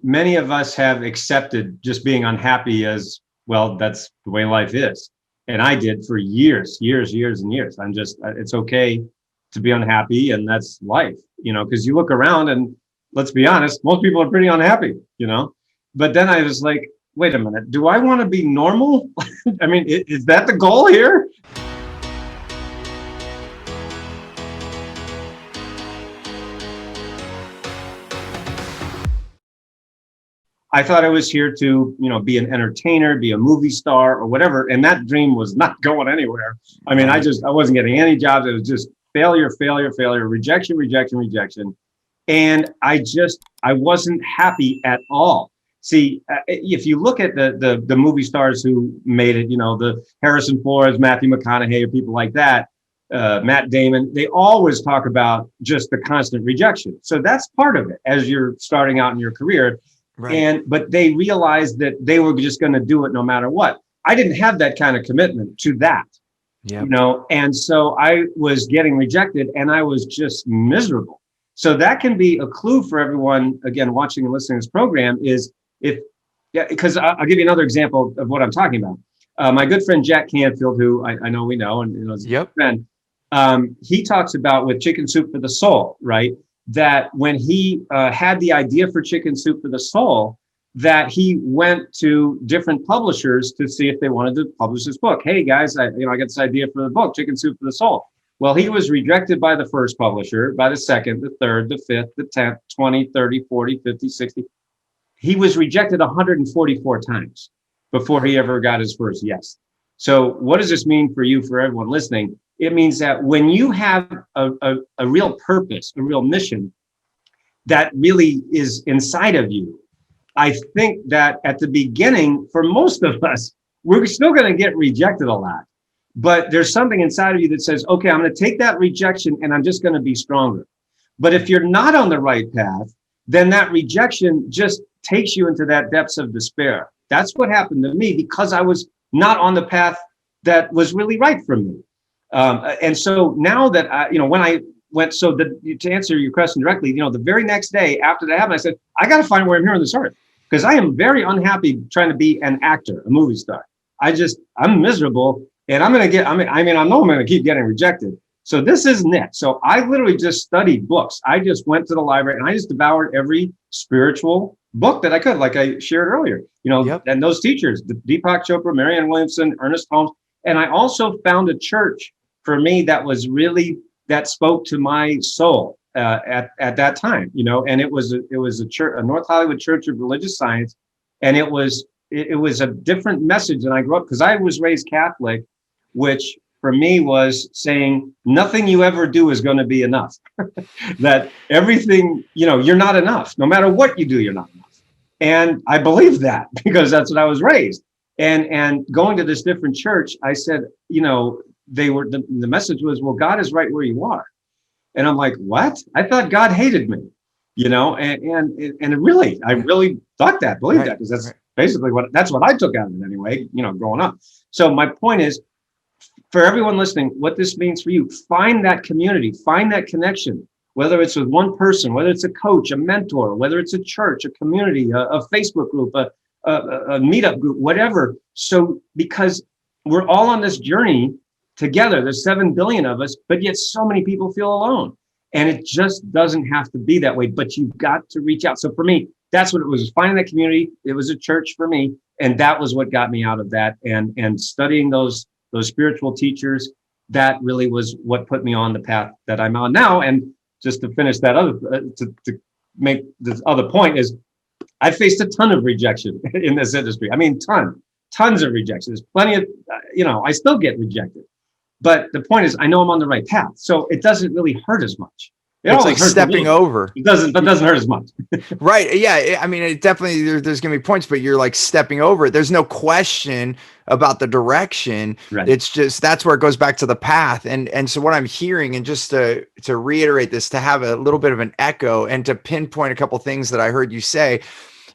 many of us have accepted just being unhappy as, well, that's the way life is. And I did for years and years. I'm just, it's okay to be unhappy, and that's life, because you look around and let's be honest, most people are pretty unhappy, But then I was like, wait a minute, do I want to be normal? I mean, is that the goal here? I thought I was here to, be an entertainer, be a movie star or whatever. And that dream was not going anywhere. I mean, I wasn't getting any jobs. It was just failure, rejection. And I wasn't happy at all. See, if you look at the movie stars who made it, the Harrison Fords, Matthew McConaughey, or people like that, Matt Damon, they always talk about just the constant rejection. So that's part of it as you're starting out in your career. Right. But they realized that they were just going to do it no matter what. I didn't have that kind of commitment to that, and so I was getting rejected and I was just miserable. So that can be a clue for everyone, again, watching and listening to this program, is because I'll give you another example of what I'm talking about. My good friend, Jack Canfield, who I know we know, and is a good friend, he talks about with Chicken Soup for the Soul, right? That when he had the idea for Chicken Soup for the Soul, that he went to different publishers to see if they wanted to publish this book. Hey guys, I got this idea for the book, Chicken Soup for the Soul. Well, he was rejected by the first publisher, by the second, the third, the fifth, the 10th, 20, 30, 40, 50, 60. He was rejected 144 times before he ever got his first yes. So what does this mean for you, for everyone listening? It means that when you have a real purpose, a real mission that really is inside of you, I think that at the beginning, for most of us, we're still going to get rejected a lot. But there's something inside of you that says, okay, I'm going to take that rejection and I'm just going to be stronger. But if you're not on the right path, then that rejection just takes you into that depths of despair. That's what happened to me, because I was not on the path that was really right for me. And so now that when I went, to answer your question directly, the very next day after that happened, I said, I got to find where I'm here on this earth, because I am very unhappy trying to be an actor, a movie star. I'm miserable, and I know I'm going to keep getting rejected. So this isn't it. So I literally just studied books. I just went to the library and I just devoured every spiritual book that I could, like I shared earlier, and those teachers, Deepak Chopra, Marianne Williamson, Ernest Holmes. And I also found a church for me that spoke to my soul at that time, and it was a church, a North Hollywood Church of Religious Science. And it was a different message than I grew up, because I was raised Catholic, which for me was saying nothing you ever do is going to be enough. That everything, you're not enough. No matter what you do, you're not enough. And I believe that because that's what I was raised. And going to this different church, I said, the message was, well, God is right where you are. And I'm like, what? I thought God hated me, and really, I really thought that, believed that, because that's basically that's what I took out of it anyway, growing up. So my point is, for everyone listening, what this means for you, find that community, find that connection, whether it's with one person, whether it's a coach, a mentor, whether it's a church, a community, a Facebook group, a meetup group, whatever. So because we're all on this journey together, there's 7 billion of us, but yet so many people feel alone. And it just doesn't have to be that way, but you've got to reach out. So for me, that's what it was, finding that community. It was a church for me. And that was what got me out of that. And studying those spiritual teachers, that really was what put me on the path that I'm on now. And just to finish that to make this other point is, I faced a ton of rejection in this industry. I mean, tons of rejection. There's plenty of, I still get rejected. But the point is, I know I'm on the right path. So it doesn't really hurt as much. It's like stepping over. It doesn't hurt as much. Right. Yeah. I mean, it definitely, there's going to be points, but you're like stepping over it. There's no question about the direction. Right. It's just, that's where it goes back to the path. And so what I'm hearing, and just to reiterate this, to have a little bit of an echo and to pinpoint a couple things that I heard you say,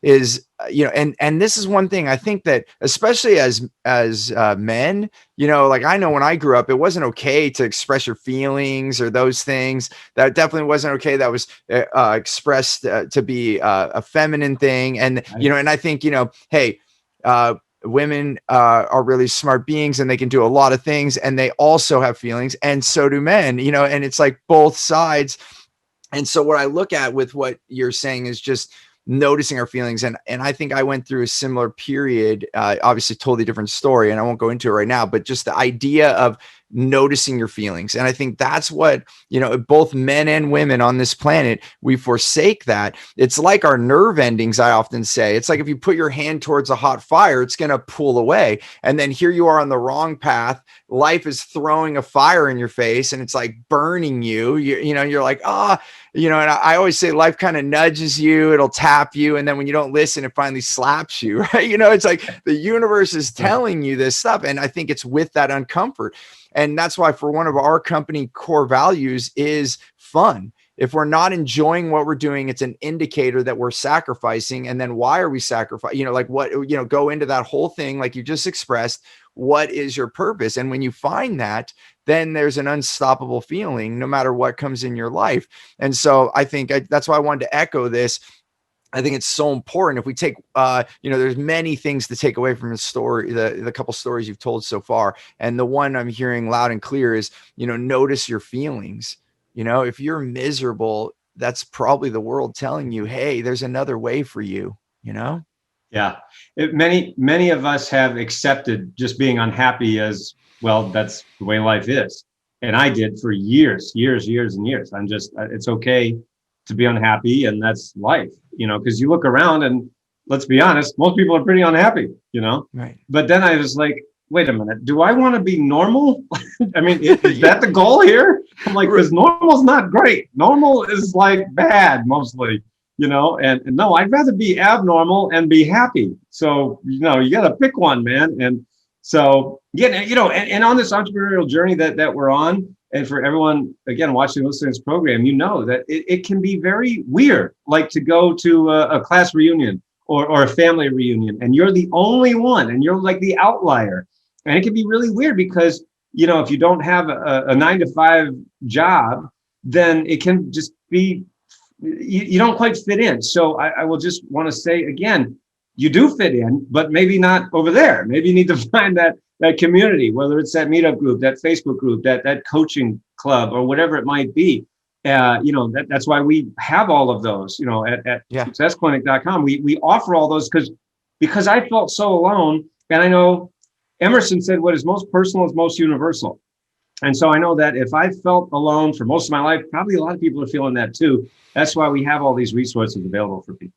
is and this is one thing I think that, especially as men, like I know when I grew up, it wasn't okay to express your feelings or those things. That definitely wasn't okay. That was expressed to be a feminine thing. And, and I think, hey, women are really smart beings and they can do a lot of things and they also have feelings, and so do men, and it's like both sides. And so what I look at with what you're saying is just noticing our feelings. And I think I went through a similar period, obviously totally different story, and I won't go into it right now, but just the idea of noticing your feelings. And I think that's what, both men and women on this planet, we forsake that. It's like our nerve endings. I often say, it's like if you put your hand towards a hot fire, it's going to pull away. And then here you are on the wrong path. Life is throwing a fire in your face and it's like burning you. You're like, and I always say life kind of nudges you, it'll tap you. And then when you don't listen, it finally slaps you, right? It's like the universe is telling you this stuff. And I think it's with that uncomfort. And that's why for one of our company core values is fun. If we're not enjoying what we're doing, it's an indicator that we're sacrificing. And then why are we sacrificing? Go into that whole thing, like you just expressed, what is your purpose? And when you find that, then there's an unstoppable feeling no matter what comes in your life. And so I think that's why I wanted to echo this. I think it's so important. If we take, there's many things to take away from the story, the couple stories you've told so far. And the one I'm hearing loud and clear is, notice your feelings. If you're miserable, that's probably the world telling you, hey, there's another way for you, Yeah. Many of us have accepted just being unhappy as, well, that's the way life is. And I did for years and years. It's okay to be unhappy, and that's life, because you look around and let's be honest, most people are pretty unhappy, Right. But then I was like, wait a minute, do I want to be normal? I mean, is that the goal here? I'm like, because normal's not great. Normal is like bad mostly, and no, I'd rather be abnormal and be happy. So, you got to pick one, man. And so, and on this entrepreneurial journey that we're on, and for everyone, again, watching and listening to this program, that it can be very weird, like to go to a class reunion or a family reunion, and you're the only one, and you're like the outlier. And it can be really weird because, if you don't have a 9-to-5 job, then it can just be, you don't quite fit in. So I will just want to say again, you do fit in, but maybe not over there. Maybe you need to find that community, whether it's that meetup group, that Facebook group, that coaching club, or whatever it might be. That's why we have all of those, at successclinic.com. We offer all those because I felt so alone. And I know Emerson said what is most personal is most universal. And so I know that if I felt alone for most of my life, probably a lot of people are feeling that too. That's why we have all these resources available for people.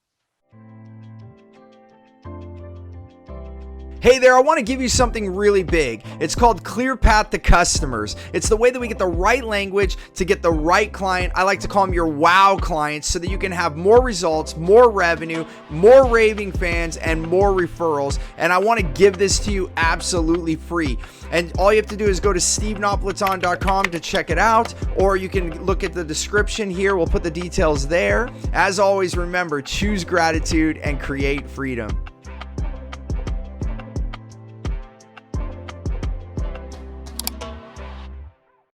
Hey there, I want to give you something really big. It's called Clear Path to Customers. It's the way that we get the right language to get the right client. I like to call them your wow clients, so that you can have more results, more revenue, more raving fans, and more referrals. And I want to give this to you absolutely free. And all you have to do is go to stevenapolitan.com to check it out, or you can look at the description here. We'll put the details there. As always, remember, choose gratitude and create freedom.